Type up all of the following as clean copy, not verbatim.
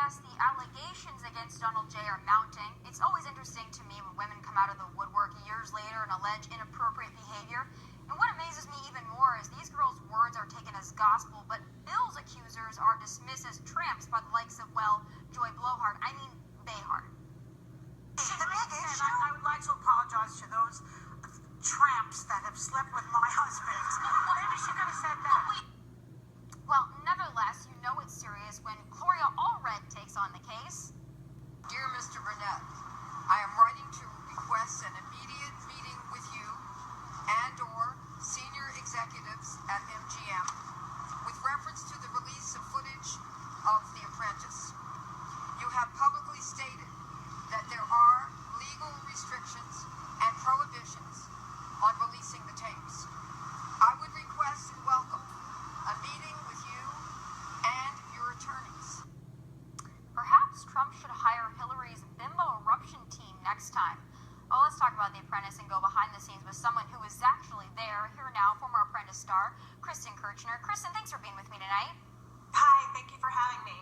as the allegations against Donald J are mounting, it's always interesting to me when women come out of the woodwork years later and allege inappropriate behavior. And what amazes me even more is these girls' words are taken as gospel, but Bill's accusers are dismissed as tramps by the likes of, well, Joy Blowhard. I mean, Behar. The big issue, I would like to apologize to those tramps that have slept with my husband. Maybe she could have said that. Well, nevertheless, you know it's serious when Gloria Allred takes on the case. Dear Mr. Burnett, I am writing to request an immediate meeting with you and/or senior executives at MGM with reference to the release of footage of The Apprentice. You have publicly stated that there are legal restrictions and prohibitions on releasing the tapes. I would request and welcome a meeting with you and your attorneys. Perhaps Trump should hire Hillary's bimbo eruption team next time. Oh, let's talk about The Apprentice and go behind the scenes with someone who is actually there. Here now, former Apprentice star, Kristen Kirchner. Kristen, thanks for being with me tonight. Hi, thank you for having me.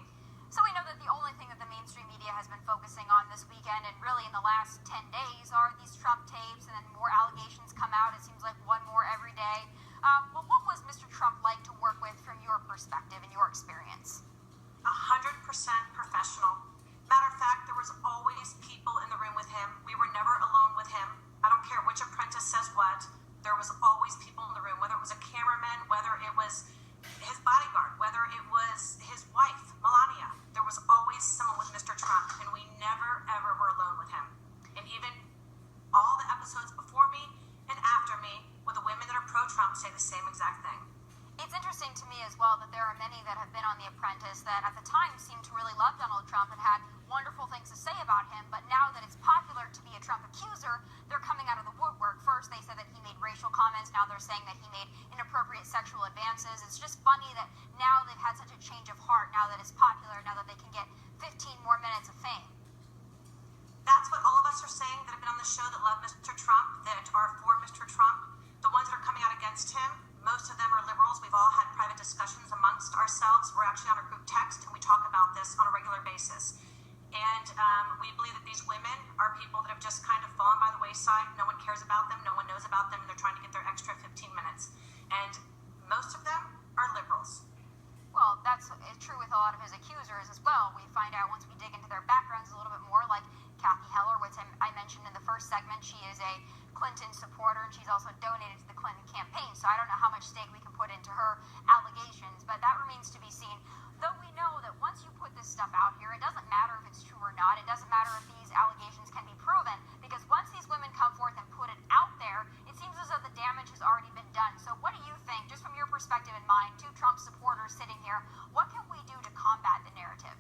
So we know that the only thing that the mainstream media has been focusing on this weekend and really in the last 10 days are these Trump tapes, and then more allegations come out. It seems like one more every day. Well, what was Mr. Trump like to work with from your perspective and your experience? 100% professional. Matter of fact, there was always people in the room with him. We were never alone with him. I don't care which apprentice says what. There was always people in the room, whether it was a cameraman, whether it was his bodyguard, whether it was his wife, Melania. There was always someone with Mr. Trump, and we never, ever were alone with him. And even all the episodes before me and after me, with the women that are pro-Trump say the same exact thing. It's interesting to me as well that there are many that have been on The Apprentice that at the time seemed to really love Donald Trump and had wonderful things to say about him, but now that it's popular to be a Trump accuser, they're coming out of the woodwork. First, they said that he made racial comments. Now they're saying that he made inappropriate sexual advances. It's just funny that now they've had such a change of heart, now that it's popular, now that they can get 15 more minutes of fame. That's what all of us are saying that have been on the show that love Mr. Trump, that are for Mr. Trump. The ones that are coming out against him, most of them are liberals. We've all had private discussions amongst ourselves. We're actually on a group text, and we talk about this on a regular basis. And we believe that these women are people that have just kind of fallen by the wayside. No one cares about them. No one knows about them. And they're trying to get their extra 15 minutes. And most of them are liberals. Well, that's true with a lot of his accusers as well. We find out once we dig into their backgrounds a little bit more, like Kathy Heller, which I mentioned in the first segment. She is a Clinton supporter, and she's also donated to the Clinton campaign. So I don't know how much stake we can put into her allegations, but that remains to be seen. Though we know that once you put this stuff out here, it doesn't matter if it's true or not. It doesn't matter if these allegations can be proven, because once these women come forth and put it out there, it seems as though the damage has already been done. So what do you think, just from your perspective in mind, two Trump supporters sitting here, what can we do to combat the narrative?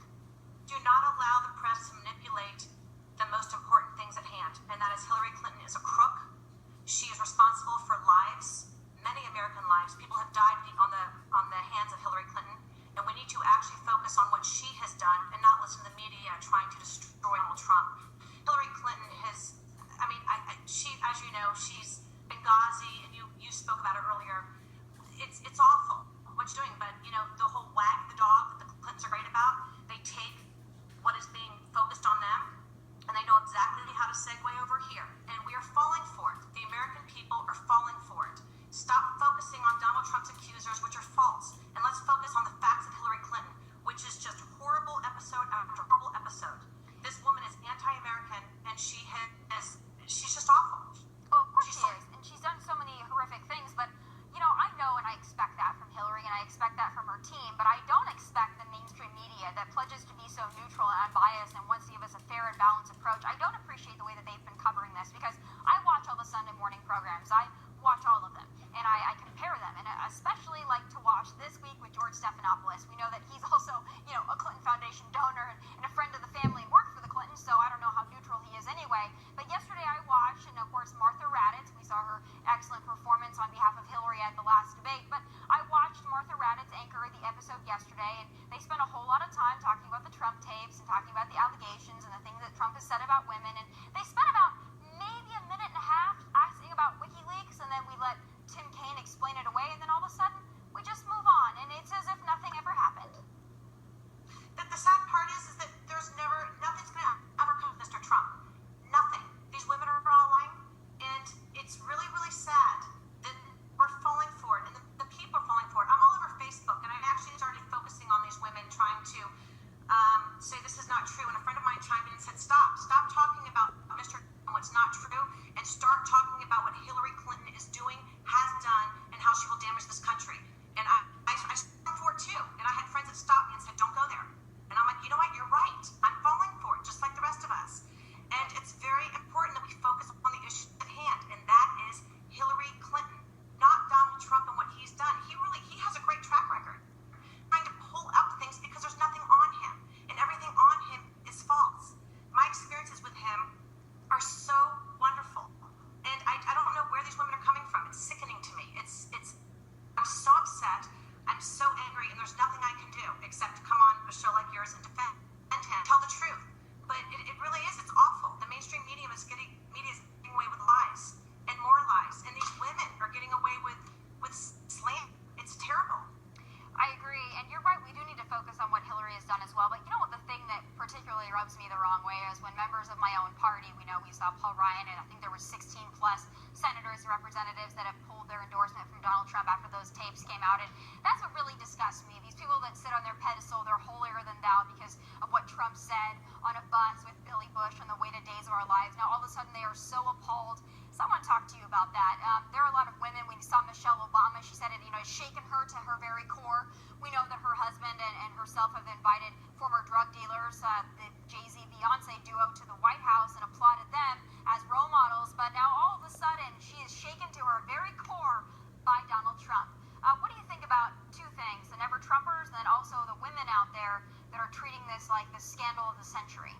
Do not allow the press to manipulate the most important things at hand, and that is Hillary Clinton is a crook. She is responsible for lives, many American lives. People have died on the hands of Hillary Clinton, and we need to actually focus on what she has done and not listen to the media trying to destroy Donald Trump. Hillary Clinton has, she, as you know, she's Benghazi, and you spoke about it earlier. It's awful what she's doing, but you know, the whole wag the dog that the Clintons are great about, they take what is being focused on them, and they know exactly how to segue over here. And we are falling for it. The American people are falling for it. Stop focusing on Donald Trump's accusers, which are false, and let's focus on the facts of Hillary Clinton, which is just horrible episode after horrible episode. This woman is anti-American, and she's just awful. Oh, of course she is, and she's done so many horrific things, but you know, I know and I expect that from Hillary, and I expect that from her team, but I don't expect the mainstream media that pledges to be so neutral and unbiased and wants to give us a fair and balanced approach. I don't appreciate the way that they've been covering this, because I watch all the Sunday morning programs. I watch all of them, and I compare them, and I especially like to watch This Week with George Stephanopoulos. We know that he's also, you know, a Clinton Foundation donor and a friend of the family and worked for the Clintons, so I don't know how neutral he is anyway. But yesterday I watched, and of course Martha Raddatz, we saw her excellent performance on behalf of Hillary at the last debate, but I watched Martha Raddatz anchor the episode yesterday, and they spent a whole lot of time talking about the Trump tapes and talking about the allegations and the things that Trump has said about women, and they spent about maybe a minute and a half asking about WikiLeaks, and then we let Tim Kaine explain it away, and then all of a sudden we just move on, and it's as if nothing ever happened. The sad part is that tell the truth. But it really is. It's awful. The mainstream media is getting away with lies and more lies, and these women are getting away with slam. It's terrible. I agree, and you're right. We do need to focus on what Hillary has done as well. But you know what? The thing that particularly rubs me the wrong way is when members of my own party, we saw Paul Ryan, and I think there were 16 plus senators and representatives that have pulled their endorsement from Donald Trump after those tapes came out. And that's what really disgusts me. These people that sit on their pedestal, they're holier than thou because of what Trump said on a bus with Billy Bush on the way to Days of Our Lives. Now all of a sudden they are so appalled. Someone talked to you about that. There are a lot of women. We saw Michelle Obama. She said it, it's shaken her to her very core. We know that her husband and herself have invited former drug dealers, the Jay-Z Beyonce duo, to the White House and applauded them as role models. But now all of a sudden she is shaken to her very core by Donald Trump. What do you think about two things, the Never Trumpers and then also the women out there that are treating this like the scandal of the century?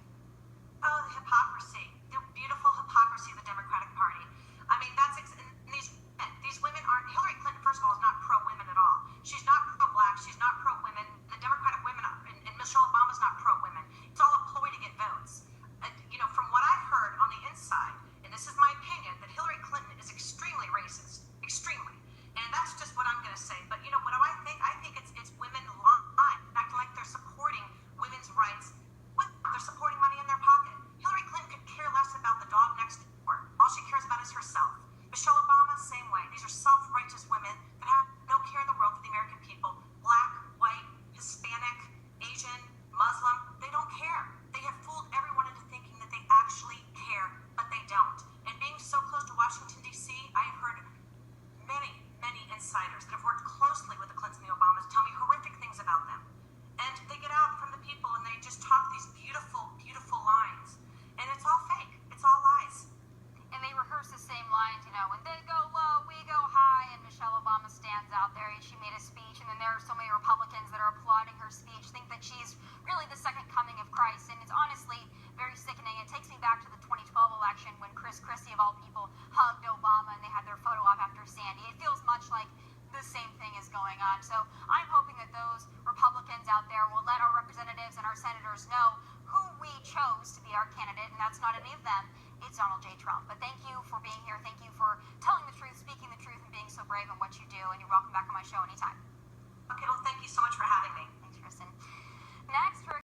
Oh, the hypocrisy, the beautiful hypocrisy of the Democratic Party. I mean, these women aren't. Hillary Clinton, first of all, is not pro-women at all. She's not pro-black. She's not pro-women. The Democratic women and Michelle Obama's not pro-women. It's all a ploy to get votes. From what I've heard on the inside, and this is my opinion, that Hillary Clinton is extremely racist, extremely. And that's just what I'm going to say. But what do I think? I think it's women lying, acting like they're supporting women's rights. They're supporting money in their pocket. Hillary Clinton could care less about the dog next door. All she cares about is herself. Michelle Obama, same way. These are self-righteous women that have no care in the world for the American people. Black, white, Hispanic, Asian, Muslim, they don't care. They have fooled everyone into thinking that they actually care, but they don't. And being so close to Washington, D.C., I've heard many, many insiders that have worked closely with the Clintons and the Obamas tell me horrific things about them. And they get out from the people and they just talk these beautiful, beautiful lines. And it's all fake. It's all lies. And they rehearse the same lines, when they go low, we go high, and Michelle Obama stands out there and she made a speech, and then there are so many Republicans that are applauding her speech, think that she's really the second coming of Christ, and it's honestly very sickening. It takes me back to the 2012 election when Chris Christie, of all people, hugged Obama and they had their photo op after Sandy. It feels much like the same thing is going on. So I'm hoping that those Republicans out there will let our representatives and our senators know who we chose to be our candidate, and that's not any of them. It's Donald J. Trump. But thank you for being here. Thank you for telling the truth, speaking the truth, and being so brave in what you do. And you're welcome back on my show anytime. Okay, well, thank you so much for having me. Thanks, Kristen. Next, we're